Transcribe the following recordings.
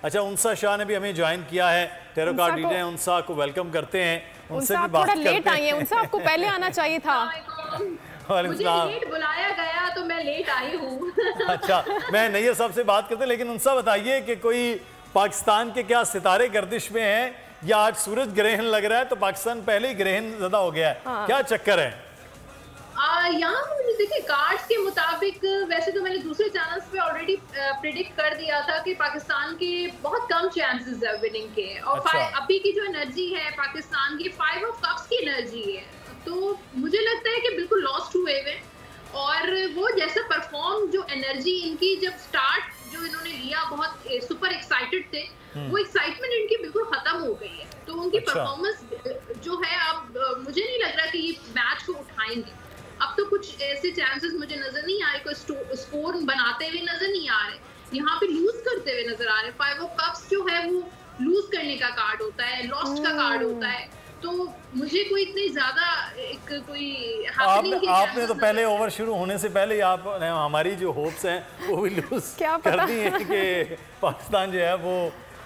अच्छा, उनसा शाह ने भी हमें ज्वाइन किया है, टैरो कार्ड रीडर हैं। उनसा को वेलकम करते हैं, उनसे भी बात करते हैं। लेट आई है उनसा, आपको पहले आना चाहिए था। मुझे लेट बुलाया गया तो मैं लेट आई हूँ। अच्छा, मैं नैयर साहब से बात करते, लेकिन उनसा बताइए कि कोई पाकिस्तान के क्या सितारे गर्दिश में हैं या आज सूरज ग्रहण लग रहा है तो पाकिस्तान पहले ही ग्रहण ज़्यादा हो गया है? हाँ। क्या चक्कर है यहाँ? मुझे देखिए, कार्ड्स के मुताबिक वैसे तो मैंने दूसरे चैनल्स पे ऑलरेडी प्रिडिक्ट कर दिया था कि पाकिस्तान के बहुत कम चांसेस है विनिंग के। और अच्छा। अभी की जो एनर्जी है पाकिस्तान की 5 ऑफ कप्स की एनर्जी है, तो मुझे लगता है कि बिल्कुल लॉस्ट हुए हुए। और वो जैसा परफॉर्म, जो एनर्जी इनकी जब स्टार्ट जो इन्होंने लिया, बहुत सुपर एक्साइटेड थे, वो एक्साइटमेंट इनकी बिल्कुल खत्म हो गई है। तो उनकी परफॉर्मेंस जो है, अब मुझे नहीं लग रहा कि ये मैच को उठाएंगे। अब तो कुछ ऐसे चांसेस मुझे नजर नहीं आ रहे, कोई स्कोर बनाते हुए नजर नहीं आ रहे, यहाँ पे लूज करते हुए नजर आ रहे। 5 ऑफ कप्स जो है वो लूज करने का कार्ड होता है, लॉस्ट का कार्ड होता है। तो मुझे कोई इतनी ज्यादा कोई आपने तो पहले ओवर शुरू होने से पहले आपने हमारी जो होप्स हैं वो भी लूज कर दी हैं कि पाकिस्तान जो है वो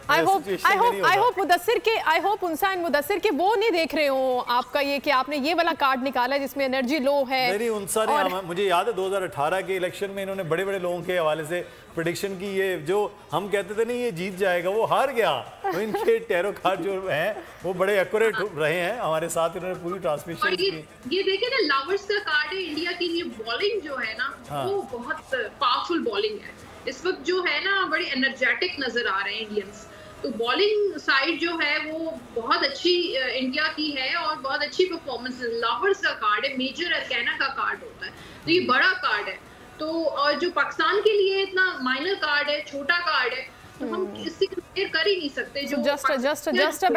आई होप मुदस्सिर के, आई होप उनसा एंड मुदस्सिर के वो नहीं देख रहे हो आपका ये कि आपने ये वाला कार्ड निकाला है जिसमें एनर्जी लो है। नहीं, उनसा ने, मुझे याद है 2018 के इलेक्शन में इन्होंने बड़े बड़े लोगों के हवाले से प्रेडिक्शन की, ये जो हम कहते थे नहीं ये जीत जाएगा, वो हार गया। तो इनके टैरो कार्ड जो हैं वो बड़े एक्यूरेट रहे हैं, हमारे साथ इन्होंने पूरी ट्रांसमिशन की। ये देखिए ना, लवर्स का कार्ड है इंडिया की। ये बॉलिंग जो है ना, वो बहुत पावरफुल बॉलिंग है इस वक्त जो है ना, बड़ी एनर्जेटिक नजर आ रहे हैं इंडियंस। तो बॉलिंग साइड जो है वो बहुत अच्छी इंडिया की है और बहुत अच्छी परफॉर्मेंस। लवर्स का कार्ड है, मेजर अरकाना का कार्ड होता है, तो ये बड़ा कार्ड है। तो और जो पाकिस्तान के लिए इतना माइनर कार्ड है, छोटा कार्ड है, तो हम इससे कंपेयर कर ही नहीं सकते। जो जस्ट अ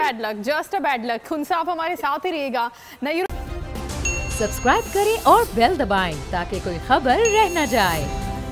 बैड लक। खुनसा आप हमारे साथ ही रहेगा। सब्सक्राइब करें और बेल दबाएं ताकि कोई खबर रह न जाए।